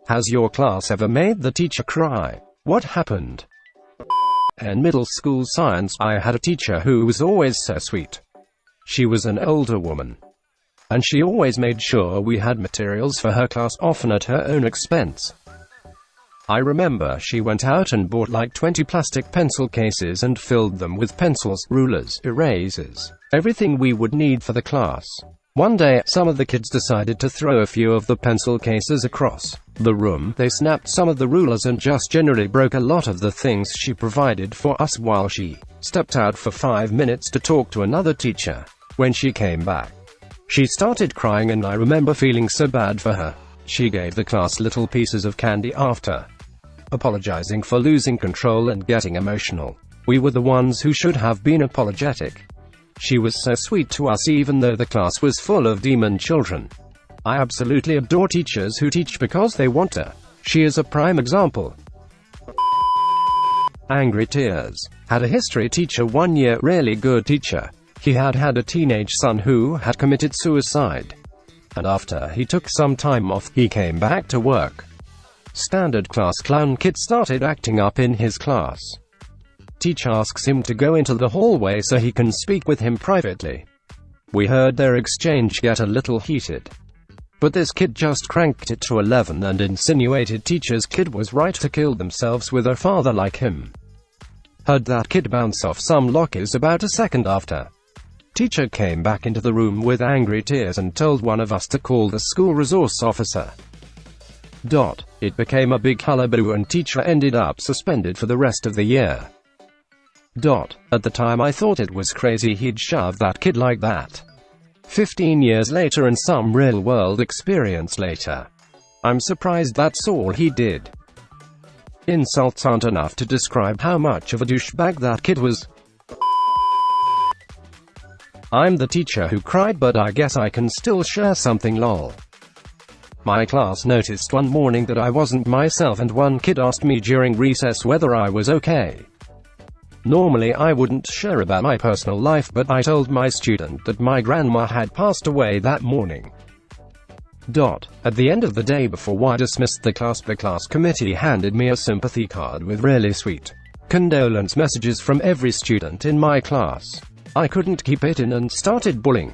Has your class ever made the teacher cry? What happened? In middle school science, I had a teacher who was always so sweet. She was an older woman, and she always made sure we had materials for her class, often at her own expense. I remember she went out and bought like 20 plastic pencil cases and filled them with pencils, rulers, erasers, everything we would need for the class. One day, some of the kids decided to throw a few of the pencil cases across the room. They snapped some of the rulers and just generally broke a lot of the things she provided for us while she stepped out for 5 minutes to talk to another teacher. When she came back, she started crying, and I remember feeling so bad for her. She gave the class little pieces of candy after apologizing for losing control and getting emotional. We were the ones who should have been apologetic. She was so sweet to us even though the class was full of demon children. I absolutely adore teachers who teach because they want to. She is a prime example. Angry tears. Had a history teacher one year, really good teacher. He had a teenage son who had committed suicide. And after he took some time off, he came back to work. Standard class clown kid started acting up in his class. Teacher asks him to go into the hallway so he can speak with him privately. We heard their exchange get a little heated, but this kid just cranked it to 11 and insinuated teacher's kid was right to kill themselves with a father like him. Heard that kid bounce off some lockers about a second after. Teacher came back into the room with angry tears and told one of us to call the school resource officer. It became a big hullabaloo and teacher ended up suspended for the rest of the year. At the time I thought it was crazy he'd shove that kid like that. 15 years later and some real-world experience later, I'm surprised that's all he did. Insults aren't enough to describe how much of a douchebag that kid was. I'm the teacher who cried, but I guess I can still share something, lol. My class noticed one morning that I wasn't myself, and one kid asked me during recess whether I was okay. Normally I wouldn't share about my personal life, but I told my student that my grandma had passed away that morning. At the end of the day, before I dismissed the class committee handed me a sympathy card with really sweet condolence messages from every student in my class. I couldn't keep it in and started bawling.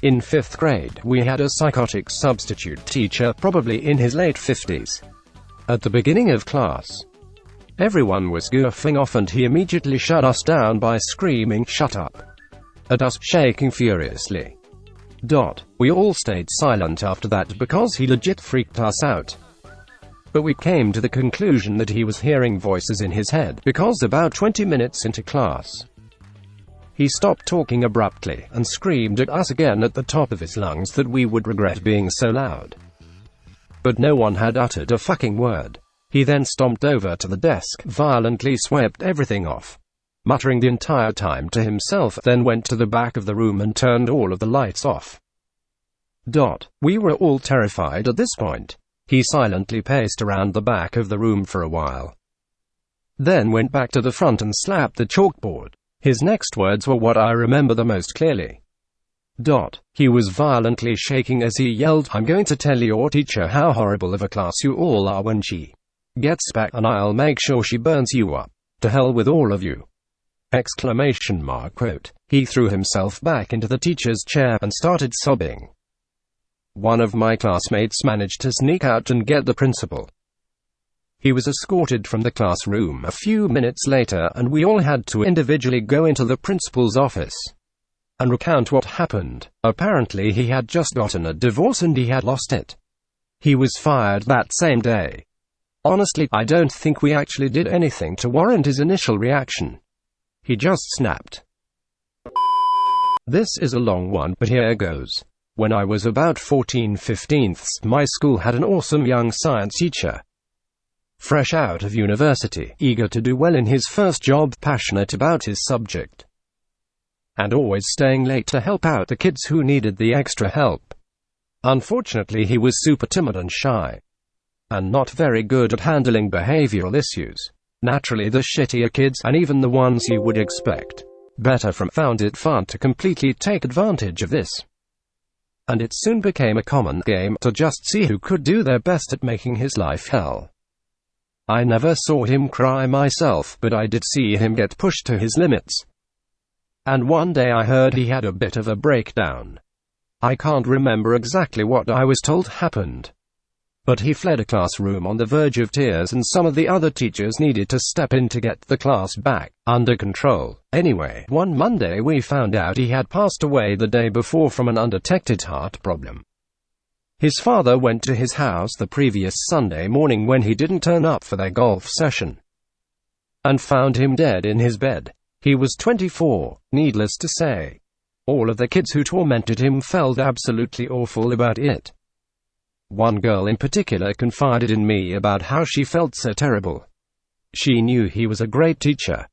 In 5th grade, we had a psychotic substitute teacher, probably in his late 50s. At the beginning of class, everyone was goofing off and he immediately shut us down by screaming, "Shut up!" at us, shaking furiously. We all stayed silent after that because he legit freaked us out. But we came to the conclusion that he was hearing voices in his head, because about 20 minutes into class, he stopped talking abruptly and screamed at us again at the top of his lungs that we would regret being so loud. But no one had uttered a fucking word. He then stomped over to the desk, violently swept everything off, muttering the entire time to himself, then went to the back of the room and turned all of the lights off. We were all terrified at this point. He silently paced around the back of the room for a while, then went back to the front and slapped the chalkboard. His next words were what I remember the most clearly. He was violently shaking as he yelled, "I'm going to tell your teacher how horrible of a class you all are when she gets back, and I'll make sure she burns you up. To hell with all of you!" Exclamation mark quote. He threw himself back into the teacher's chair and started sobbing. One of my classmates managed to sneak out and get the principal. He was escorted from the classroom a few minutes later, and we all had to individually go into the principal's office and recount what happened. Apparently he had just gotten a divorce and he had lost it. He was fired that same day. Honestly, I don't think we actually did anything to warrant his initial reaction. He just snapped. This is a long one, but here goes. When I was about 14-15, my school had an awesome young science teacher. Fresh out of university, eager to do well in his first job, passionate about his subject, and always staying late to help out the kids who needed the extra help. Unfortunately, he was super timid and shy, and not very good at handling behavioral issues. Naturally, the shittier kids, and even the ones you would expect better from, found it fun to completely take advantage of this. and it soon became a common game to just see who could do their best at making his life hell. I never saw him cry myself, but I did see him get pushed to his limits. And one day I heard he had a bit of a breakdown. I can't remember exactly what I was told happened, but he fled a classroom on the verge of tears, and some of the other teachers needed to step in to get the class back under control. Anyway, one Monday we found out he had passed away the day before from an undetected heart problem. His father went to his house the previous Sunday morning when he didn't turn up for their golf session, and found him dead in his bed. He was 24, needless to say. All of the kids who tormented him felt absolutely awful about it. One girl in particular confided in me about how she felt so terrible. She knew he was a great teacher,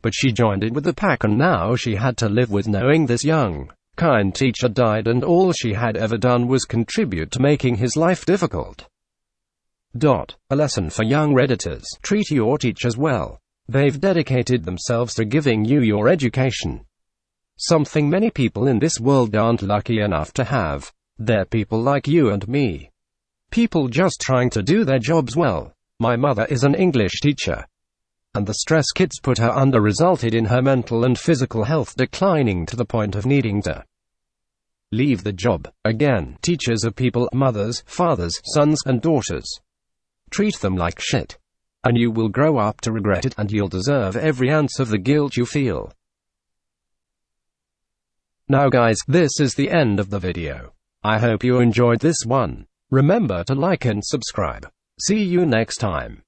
but she joined in with the pack, and now she had to live with knowing this young, kind teacher died, and all she had ever done was contribute to making his life difficult. A lesson for young Redditors: treat your teachers well. They've dedicated themselves to giving you your education, something many people in this world aren't lucky enough to have. They're people like you and me. People just trying to do their jobs well. My mother is an English teacher, and the stress kids put her under resulted in her mental and physical health declining to the point of needing to leave the job. Again, teachers are people: mothers, fathers, sons, and daughters. Treat them like shit, and you will grow up to regret it, and you'll deserve every ounce of the guilt you feel. Now guys, this is the end of the video. I hope you enjoyed this one. Remember to like and subscribe. See you next time.